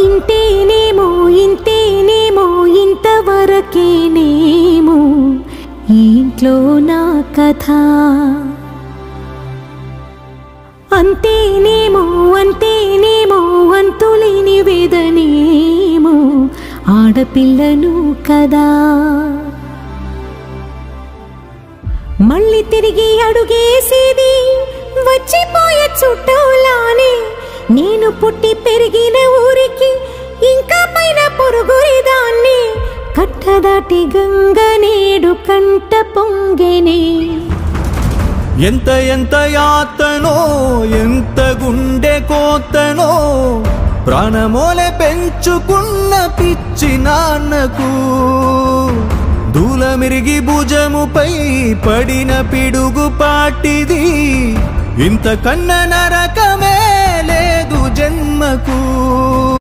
ఇంతేనేమో ఇంతేనేమో ఇంతవరకేనేమో ఇంట్లో నా కథ అంతేనేమో అంతేనేమో అంతులేని వేదనేమో ఆడపిల్లను కదా మళ్ళీ తిరిగి అడుగేసేది వచ్చిపోయే చుట్టూలానే నేను పుట్టి పెరిగిన ఊరికి ఇంకా పైన పొరుగురిదాన్ని కట్టదాటి గంగ నేడు కంట పొంగెనే ఎంత ఎంత యాతనో ఎంత గుండె కోతనో ప్రాణమోలే పెంచుకున్న పిచ్చి నాన్నకు దూలమిరిగి భుజముపై పడిన పిడుగు పాటిది ఇంత కన్న నరకమే లేదు జన్మకు